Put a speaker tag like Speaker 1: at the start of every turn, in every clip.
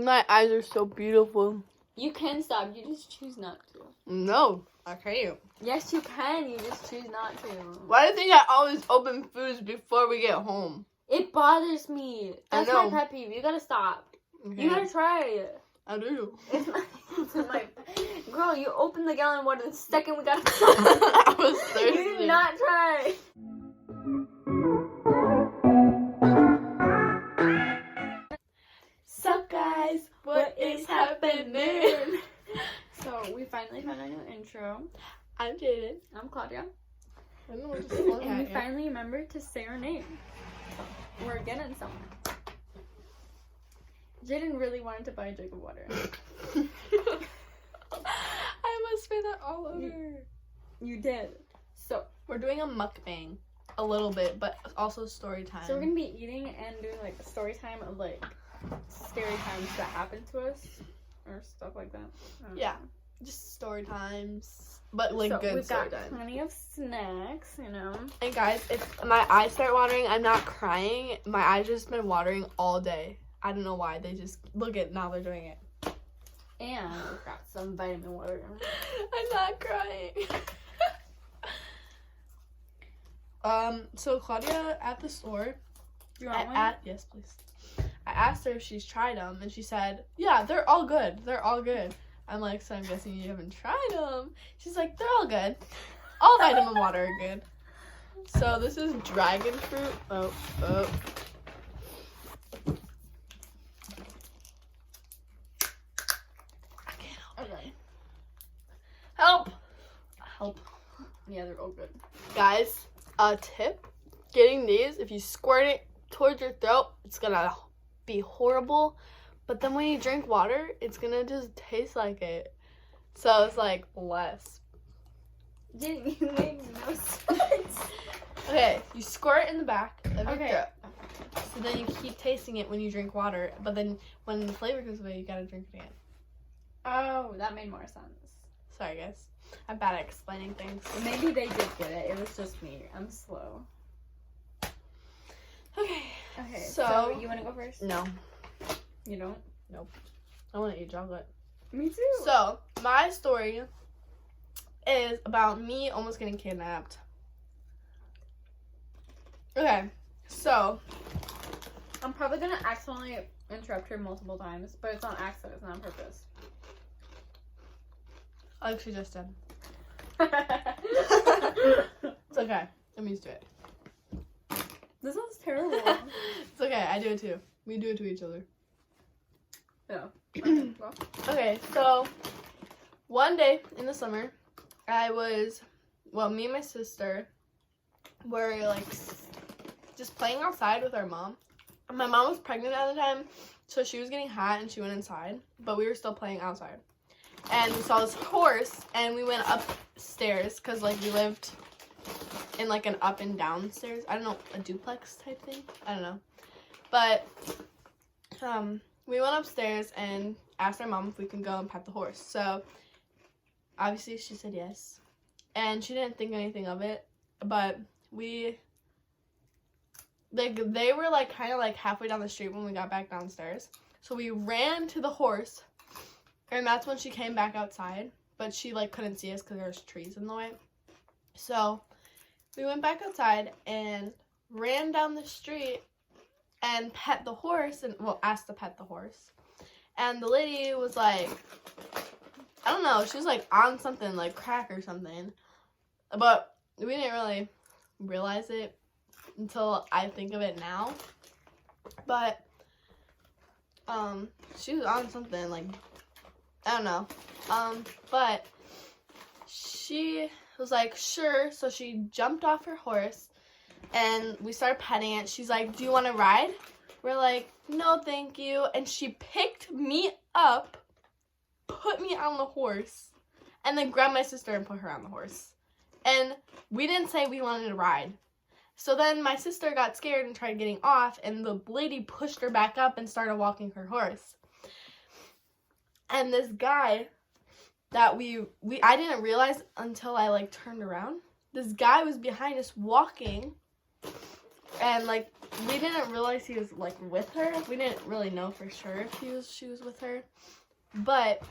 Speaker 1: My eyes are so beautiful.
Speaker 2: You can stop. You just choose not to.
Speaker 1: No, I can't.
Speaker 2: Yes, you can. You just choose not to.
Speaker 1: Why do you think I always open foods before we get home?
Speaker 2: It bothers me. That's
Speaker 1: I know.
Speaker 2: my pet peeve. You gotta stop.
Speaker 1: Okay.
Speaker 2: You gotta try it.
Speaker 1: I do.
Speaker 2: It's my girl. You open the gallon of water the second we got.
Speaker 1: I was thirsty.
Speaker 2: You did not try.
Speaker 1: Sup, guys? What is happening?
Speaker 2: So we finally found our new intro.
Speaker 1: I'm Jaden.
Speaker 2: I'm Claudia.
Speaker 1: I don't know what to say.
Speaker 2: And we finally remembered to say our name. We're getting somewhere. Jaden really wanted to buy a jug of water.
Speaker 1: I must spray that all over.
Speaker 2: You did. So
Speaker 1: We're doing a mukbang. A little bit, but also story time.
Speaker 2: we're gonna be eating and doing like a story time of like scary times that happened to us or stuff like that. I don't
Speaker 1: Yeah.
Speaker 2: know.
Speaker 1: Just story times. But like
Speaker 2: So
Speaker 1: good
Speaker 2: we've
Speaker 1: story
Speaker 2: got
Speaker 1: times.
Speaker 2: plenty of snacks, you know.
Speaker 1: And guys, if my eyes start watering, I'm not crying. My eyes just been watering all day. I don't know why. They just look at now they're doing it.
Speaker 2: And we've got some vitamin water.
Speaker 1: I'm not crying. So Claudia at the store,
Speaker 2: You want one?
Speaker 1: yes please. I asked her if she's tried them, and she said, yeah, they're all good. They're all good. I'm like, so I'm guessing you haven't tried them. She's like, they're all good. All vitamin water are good. So this is dragon fruit. Oh. I can't help it.
Speaker 2: Okay.
Speaker 1: Help.
Speaker 2: Yeah, they're all good.
Speaker 1: Guys, a tip. Getting these, if you squirt it towards your throat, it's gonna be horrible. But then when you drink water, it's gonna just taste like it. So it's like less.
Speaker 2: Didn't you make no sense?
Speaker 1: Okay, you squirt it in the back of your
Speaker 2: Okay.
Speaker 1: throat. So then you keep tasting it when you drink water. But then when the flavor goes away, you gotta drink it again.
Speaker 2: Oh, that made more sense.
Speaker 1: Sorry, guys. I'm bad at explaining things.
Speaker 2: Maybe they did get it. It was just me. I'm slow.
Speaker 1: Okay.
Speaker 2: Okay,
Speaker 1: So-
Speaker 2: so you want to go first?
Speaker 1: No.
Speaker 2: You don't?
Speaker 1: I wanna eat chocolate.
Speaker 2: Me too.
Speaker 1: So, my story is about me almost getting kidnapped. Okay, so
Speaker 2: I'm probably going to accidentally interrupt her multiple times, but it's on accident. It's not on purpose.
Speaker 1: like she just did. It's okay. I'm used to it.
Speaker 2: This sounds terrible.
Speaker 1: It's okay. I do it too. We do it to each other.
Speaker 2: Yeah. Okay, well.
Speaker 1: Okay, so one day in the summer, me and my sister were like just playing outside with our mom. My mom was pregnant at the time, so she was getting hot and she went inside, but we were still playing outside. And we saw this horse, and we went upstairs because like we lived in like an up and down stairs. I don't know, a duplex type thing. I don't know, but we went upstairs and asked our mom if we can go and pet the horse. So obviously she said yes, and she didn't think anything of it. But they were like kind of like halfway down the street when we got back downstairs. So we ran to the horse, and that's when she came back outside. But she like couldn't see us because there was trees in the way. So we went back outside and ran down the street and pet the horse, and asked to pet the horse. And the lady was like, I don't know, she was like on something like crack or something, but we didn't really realize it until I think of it now. But she was on something like, I don't know, but she was like, sure. So she jumped off her horse and we started petting it. She's like, do you want to ride? We're like, no, thank you. And she picked me up, put me on the horse, and then grabbed my sister and put her on the horse. And we didn't say we wanted to ride. So then my sister got scared and tried getting off, and the lady pushed her back up and started walking her horse. And this guy that I didn't realize until I like turned around. This guy was behind us walking, and like we didn't realize he was, like, with her. We didn't really know for sure if she was with her. But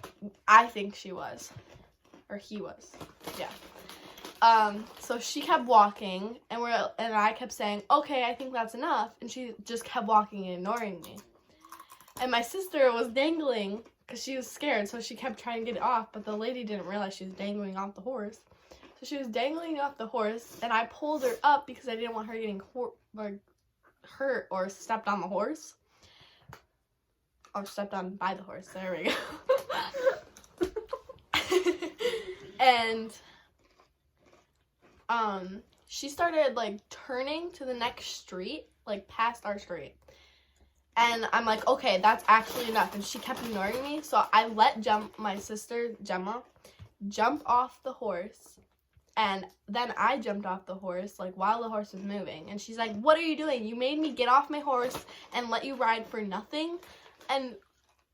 Speaker 1: I think she was. Or he was. Yeah. So she kept walking, and I kept saying, okay, I think that's enough. And she just kept walking and ignoring me. And my sister was dangling because she was scared, so she kept trying to get it off, but the lady didn't realize she was dangling off the horse. So she was dangling off the horse, and I pulled her up because I didn't want her getting hurt or stepped on the horse. Or stepped on by the horse. There we go. And she started, like, turning to the next street, like, past our street. And I'm like, okay, that's actually enough. And she kept ignoring me. So I let my sister, Gemma, jump off the horse. And then I jumped off the horse, like, while the horse was moving. And she's like, what are you doing? You made me get off my horse and let you ride for nothing. And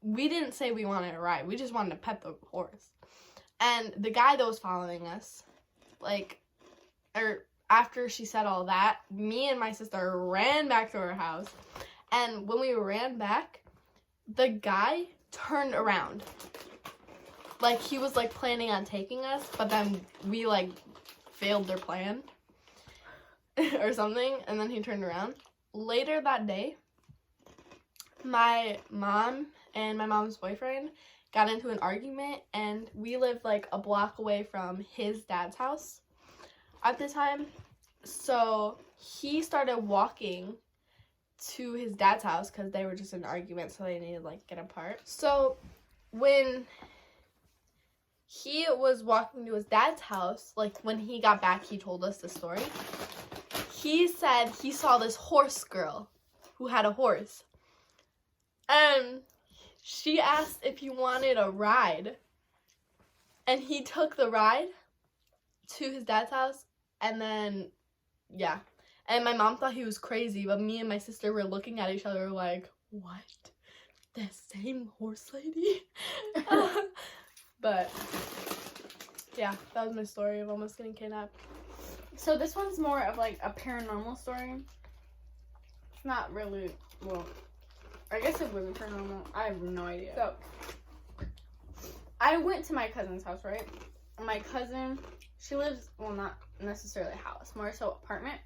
Speaker 1: we didn't say we wanted to ride. We just wanted to pet the horse. And the guy that was following us, like, after she said all that, me and my sister ran back to our house. And when we ran back, the guy turned around. Like, he was, like, planning on taking us, but then we, like, failed their plan or something, and then he turned around. Later that day, my mom and my mom's boyfriend got into an argument, and we lived, like, a block away from his dad's house at the time. So he started walking to his dad's house because they were just in an argument, so they needed to, like, get apart. So when he was walking to his dad's house, like, when he got back, he told us the story. He said he saw this horse girl who had a horse. And she asked if he wanted a ride. And he took the ride to his dad's house. And then, yeah. And my mom thought he was crazy, but me and my sister were looking at each other like, what? The same horse lady? But, yeah, that was my story of almost getting kidnapped.
Speaker 2: So this one's more of, like, a paranormal story. It's not really, well, I guess it was paranormal. I have no idea. So, I went to my cousin's house, right? My cousin, she lives, well, not necessarily a house, more so apartment.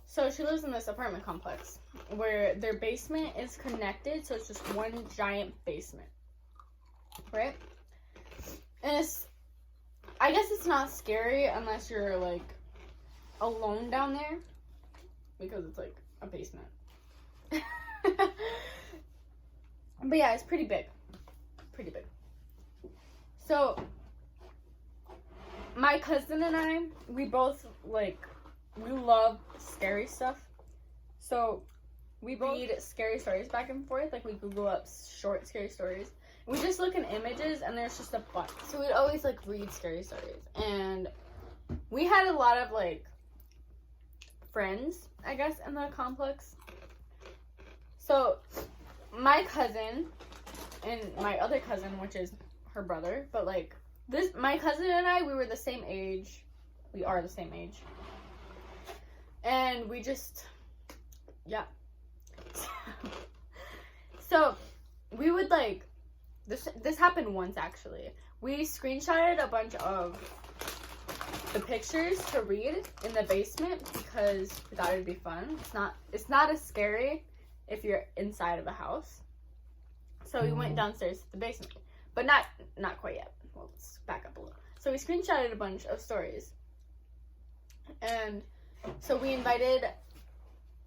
Speaker 2: So she lives in this apartment complex where their basement is connected, so it's just one giant basement, right? And I guess it's not scary unless you're, like, alone down there, because it's, like, a basement. But yeah, it's pretty big. Pretty big. So, my cousin and I, we both, like, we love scary stuff. So, we both read scary stories back and forth. Like, we Google up short scary stories. We just look in images, and there's just a bunch. So, we'd always, like, read scary stories. And we had a lot of, like, friends, I guess, in the complex. So, my cousin and my other cousin, which is her brother, but, like, my cousin and I, we were the same age. We are the same age. And we just, yeah. So, we would, like, this happened once, actually. We screenshotted a bunch of the pictures to read in the basement because we thought it would be fun. It's not as scary if you're inside of a house. So we went downstairs to the basement. But not quite yet. Well, let's back up a little. So we screenshotted a bunch of stories. And so we invited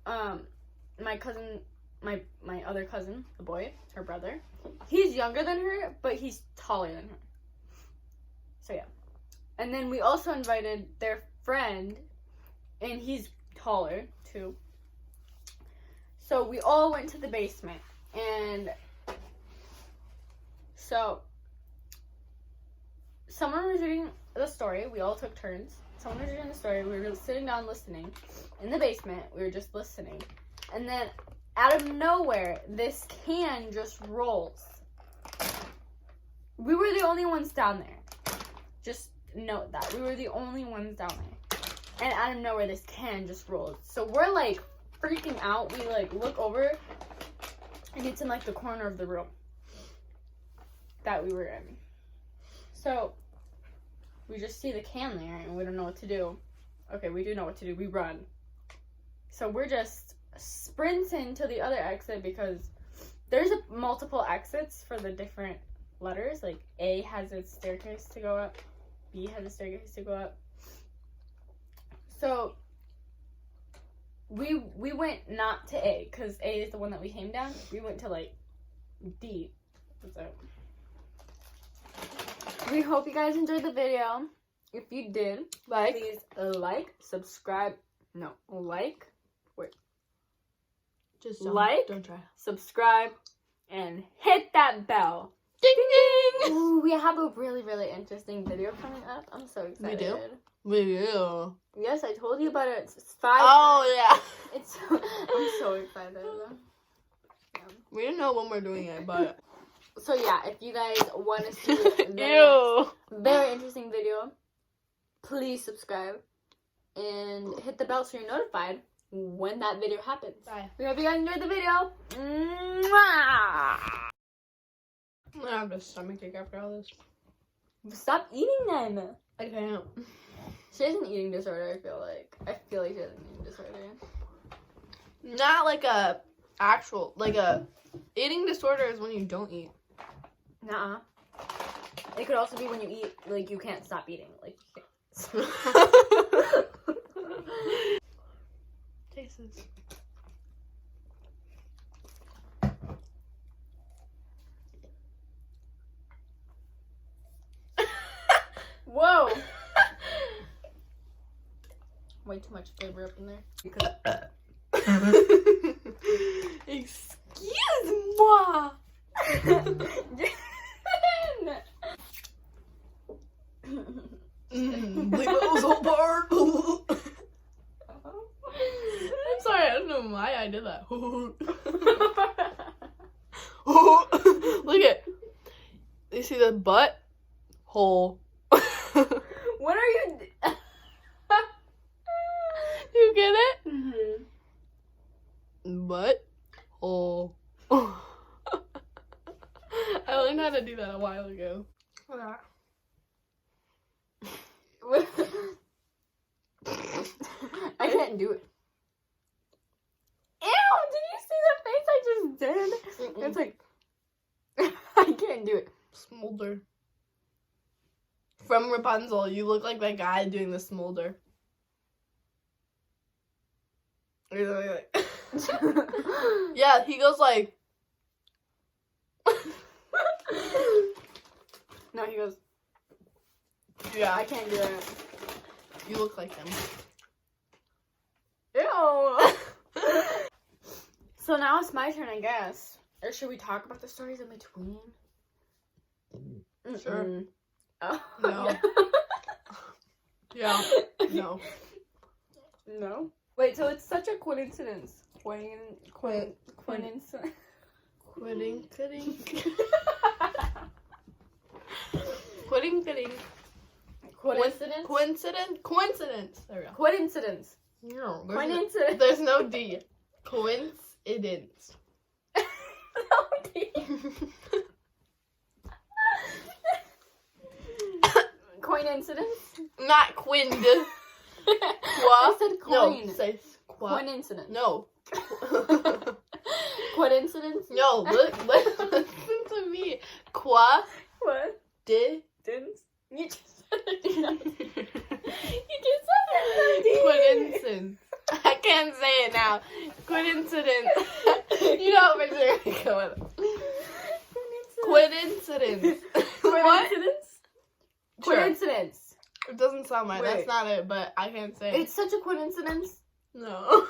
Speaker 2: my cousin, my other cousin, the boy, her brother. He's younger than her, but he's taller than her. So yeah. And then we also invited their friend, and he's taller too. So we all went to the basement, and so someone was reading the story. We all took turns. Someone was reading the story. We were sitting down listening in the basement. We were just listening. And then out of nowhere, this can just rolls. We were the only ones down there. Just note that. We were the only ones down there. And out of nowhere, this can just rolls. So we're like freaking out. We like look over, and it's in like the corner of the room that we were in. So we just see the can there, and we don't know what to do. Okay, we do know what to do. We run. So we're just sprinting to the other exit because there's multiple exits for the different letters. Like A has its staircase to go up, B has a staircase to go up. So we went not to A because A is the one that we came down. We went to like D. So we hope you guys enjoyed the video. If you did, please like, subscribe. No, like. Wait.
Speaker 1: Just don't try.
Speaker 2: Subscribe, and hit that bell.
Speaker 1: Ding ding!
Speaker 2: Ooh, we have a really, really interesting video coming up. I'm so excited.
Speaker 1: We do.
Speaker 2: Yes, I told you about it. It's 5
Speaker 1: Oh,
Speaker 2: times. I'm so excited. Yeah.
Speaker 1: We didn't know when we're doing it, but...
Speaker 2: So, yeah, if you guys want to see the next very interesting video, please subscribe and hit the bell so you're notified when that video happens.
Speaker 1: Bye.
Speaker 2: We hope you guys enjoyed the video. Mwah!
Speaker 1: I'm gonna have a stomachache after all this.
Speaker 2: Stop eating them.
Speaker 1: I can't.
Speaker 2: She has an eating disorder, I feel like. She has an eating disorder.
Speaker 1: Not like a actual, like a eating disorder is when you don't eat.
Speaker 2: Nuh-uh. It could also be when you eat, like, you can't stop eating. Like, you can't.
Speaker 1: Tastes.
Speaker 2: Whoa! Way too much flavor up in there. Because
Speaker 1: Excuse-moi! Leave those apart. I'm sorry, I don't know why I did that. Look at. You see the butt hole.
Speaker 2: What are you?
Speaker 1: You get it?
Speaker 2: Mm-hmm.
Speaker 1: Butt hole. I learned how to do that a while ago.
Speaker 2: I can't do it. Ew! Did you see the face I just did? It's like I can't do it.
Speaker 1: Smolder. From Rapunzel, you look like that guy doing the smolder. Yeah, he goes like.
Speaker 2: No, he goes.
Speaker 1: Yeah,
Speaker 2: I can't do that.
Speaker 1: you look like him.
Speaker 2: Ew. So now it's my turn, I guess. Or should we talk about the stories in between?
Speaker 1: Sure.
Speaker 2: Mm-mm. Oh.
Speaker 1: No. Yeah. No.
Speaker 2: No. Wait, so it's such a coincidence. Coincidence.
Speaker 1: Quitting. Coincidence. There we go.
Speaker 2: Coincidence.
Speaker 1: No,
Speaker 2: Coincidence.
Speaker 1: there's no D. Coincidence.
Speaker 2: No D. Coincidence.
Speaker 1: Not quind.
Speaker 2: I said coin.
Speaker 1: No, say qua.
Speaker 2: Coincidence.
Speaker 1: No.
Speaker 2: Coincidence.
Speaker 1: No, listen to me. Qua.
Speaker 2: What?
Speaker 1: Di.
Speaker 2: Didn't. You just said it. You just said it.
Speaker 1: Coincidence. I can't say it now. Coincidence. You know what we're going go with. Coincidence.
Speaker 2: Coincidence?
Speaker 1: Sure.
Speaker 2: Coincidence.
Speaker 1: It doesn't sound right.
Speaker 2: Wait.
Speaker 1: That's not it, but I can't say it.
Speaker 2: It's such a coincidence.
Speaker 1: No.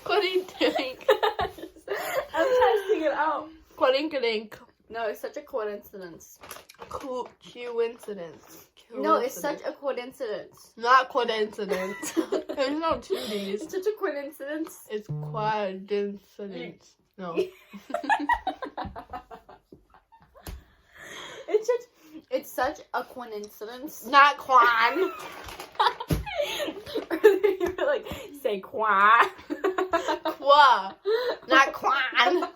Speaker 1: What are you doing?
Speaker 2: I'm testing it out.
Speaker 1: Quadink.
Speaker 2: No, it's such a coincidence.
Speaker 1: Coincidence.
Speaker 2: No, it's such a coincidence.
Speaker 1: Not coincidence. There's no two D's.
Speaker 2: It's such a coincidence.
Speaker 1: It's quadincidence. No.
Speaker 2: It's such a coincidence.
Speaker 1: Not quan.
Speaker 2: You were like, say qua.
Speaker 1: Qua, not quan.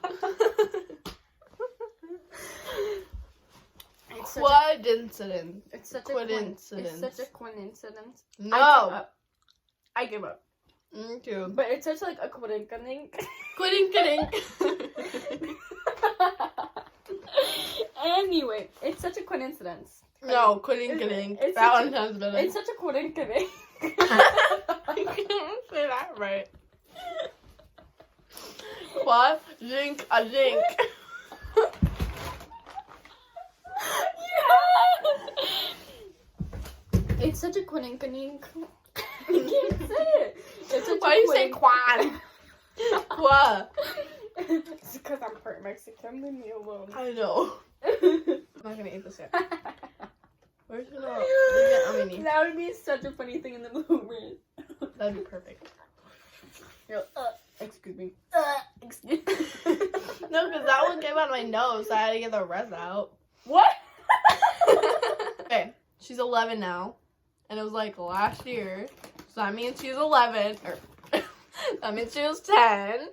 Speaker 1: Coincidence.
Speaker 2: It's such
Speaker 1: Coincidence.
Speaker 2: It's such a coincidence.
Speaker 1: No.
Speaker 2: I give up.
Speaker 1: Me too.
Speaker 2: But it's such like a coincidence.
Speaker 1: Quitting.
Speaker 2: Anyway, it's such a coincidence.
Speaker 1: No, quitting.
Speaker 2: It's
Speaker 1: That
Speaker 2: such
Speaker 1: one sounds better.
Speaker 2: It's such a coincidence.
Speaker 1: I can't say that right. What? Drink a drink.
Speaker 2: It's such a coincidence. I can't say it. It's such
Speaker 1: Why do you say quan? Qua.
Speaker 2: It's because I'm part Mexican. Leave me alone.
Speaker 1: I know.
Speaker 2: I'm not gonna eat this yet.
Speaker 1: Where's the no?
Speaker 2: That would be such a funny thing in the movie.
Speaker 1: That'd be perfect.
Speaker 2: You're, excuse me. Excuse me.
Speaker 1: No, because that one came out of my nose, so I had to get the rest out.
Speaker 2: What?
Speaker 1: Okay, she's 11 now, and it was like last year, so that means she's 11, or that means she was 10.